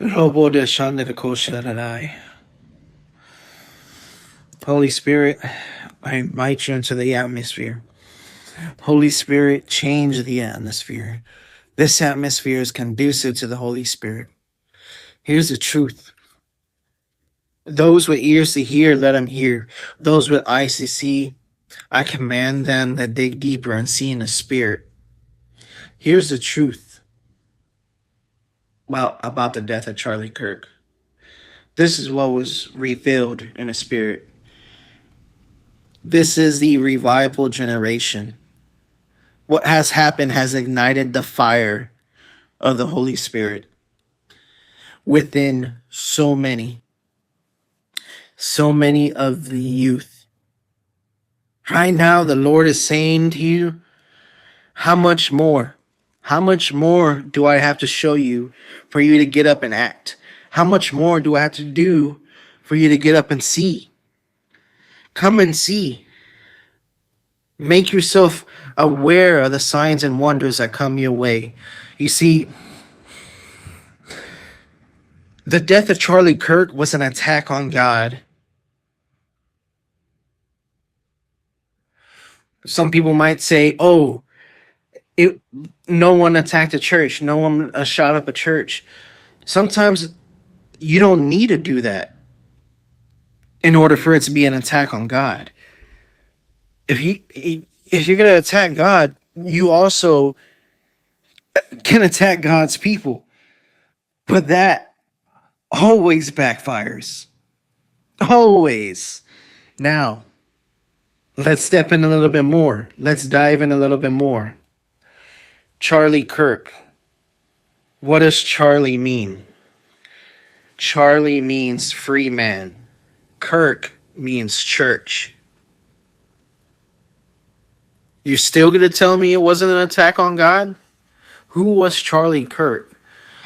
Robo de shande de kosharadai. Holy Spirit, I invite you into the atmosphere. Holy Spirit, change the atmosphere. This atmosphere is conducive to the Holy Spirit. Here's the truth. Those with ears to hear, let them hear. Those with eyes to see, I command them to dig deeper and see in the Spirit. Here's the truth about the death of Charlie Kirk. This is what was revealed in the Spirit. This is the revival generation. What has happened has ignited the fire of the Holy Spirit within so many of the youth. Right now, the Lord is saying to you, how much more? How much more do I have to show you for you to get up and act? How much more do I have to do for you to get up and see? Come and see. Make yourself aware of the signs and wonders that come your way. You see, the death of Charlie Kirk was an attack on God. Some people might say, oh, no one attacked a church. No one shot up a church. Sometimes you don't need to do that in order for it to be an attack on God. If you're going to attack God, you also can attack God's people. But that always backfires. Always. Now, let's step in a little bit more. Let's dive in a little bit more. Charlie Kirk. What does Charlie mean? Charlie means free man. Kirk means church. You're still going to tell me it wasn't an attack on God? Who was Charlie Kirk?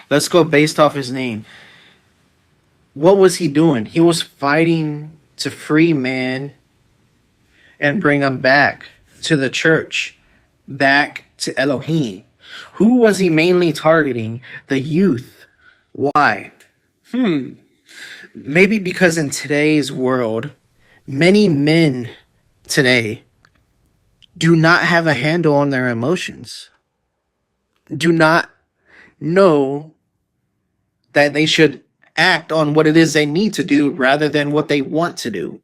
Let's go based off his name. What was he doing? He was fighting to free man and bring him back to the church, back to Elohim. Who was he mainly targeting? The youth. Why? Maybe because in today's world, many men today do not have a handle on their emotions, do not know that they should act on what it is they need to do rather than what they want to do.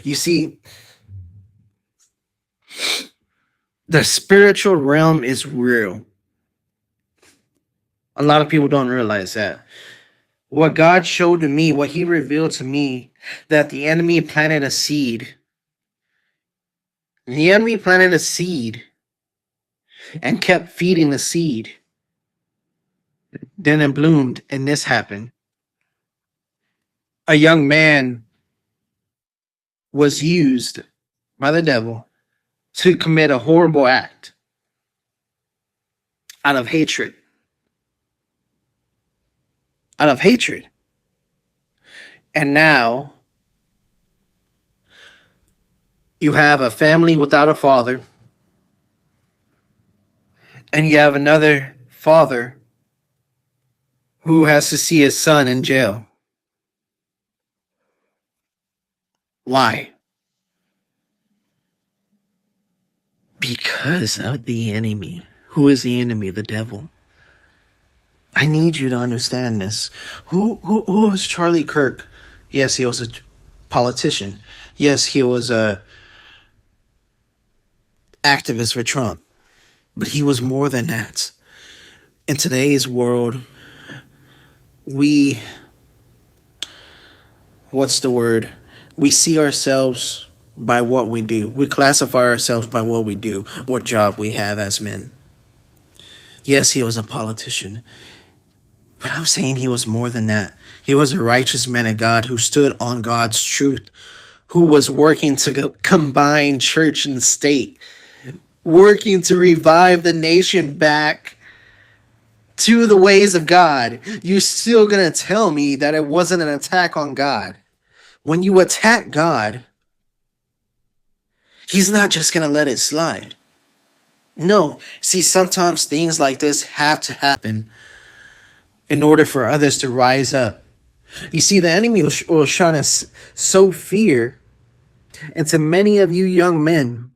You see, the spiritual realm is real. A lot of people don't realize that. What God showed to me, what he revealed to me, that the enemy planted a seed. The enemy planted a seed and kept feeding the seed. Then it bloomed, and this happened. A young man was used by the devil to commit a horrible act out of hatred. Out of hatred. And now you have a family without a father, and you have another father who has to see his son in jail. Why? Because of the enemy. Who is the enemy? The devil. I need you to understand this. Who was Charlie Kirk? Yes, he was a politician. Yes, he was a activist for Trump. But he was more than that. In today's world, we see ourselves by what we do. We classify ourselves by what we do, what job we have as men. Yes, he was a politician. But I'm saying he was more than that. He was a righteous man of God who stood on God's truth, who was working to combine church and state, working to revive the nation back to the ways of God. You're still going to tell me that it wasn't an attack on God. When you attack God, he's not just going to let it slide. No. See, sometimes things like this have to happen in order for others to rise up. You see, the enemy will try to sow fear into many of you young men,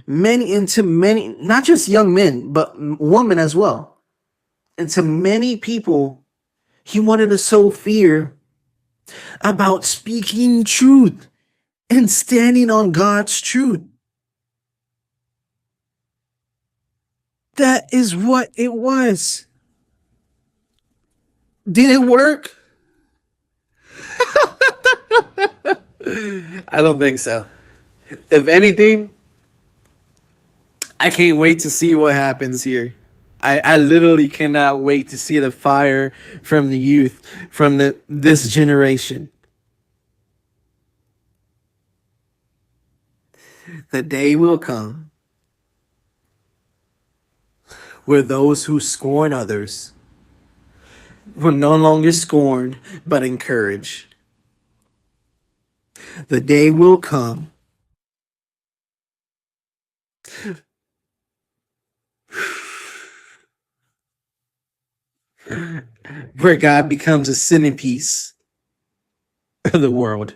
many, not just young men, but women as well. Into many people, he wanted to sow fear about speaking truth and standing on God's truth. That is what it was. Did it work? I don't think so. If anything, I can't wait to see what happens here. I literally cannot wait to see the fire from the youth, from this generation. The day will come where those who scorn others will no longer scorn but encourage. The day will come where God becomes a centerpiece of the world.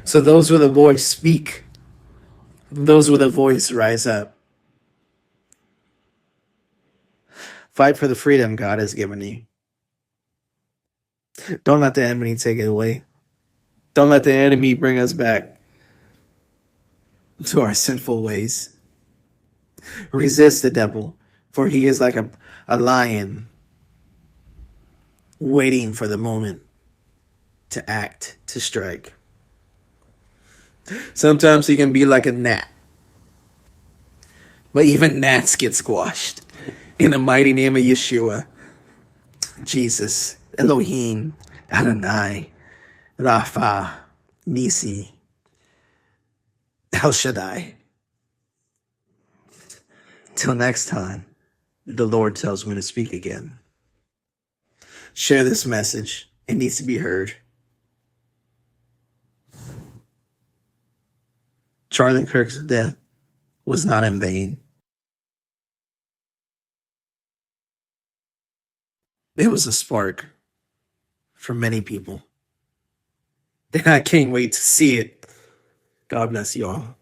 So those with a voice speak. Those with a voice rise up. Fight for the freedom God has given you. Don't let the enemy take it away. Don't let the enemy bring us back to our sinful ways. Resist the devil, for he is like a lion waiting for the moment to act, to strike. Sometimes he can be like a gnat, but even gnats get squashed. In the mighty name of Yeshua, Jesus, Elohim, Adonai, Rapha, Nisi, El Shaddai. Till next time, the Lord tells me to speak again. Share this message. It needs to be heard. Charlie Kirk's death was not in vain. It was a spark for many people. And I can't wait to see it. God bless you all.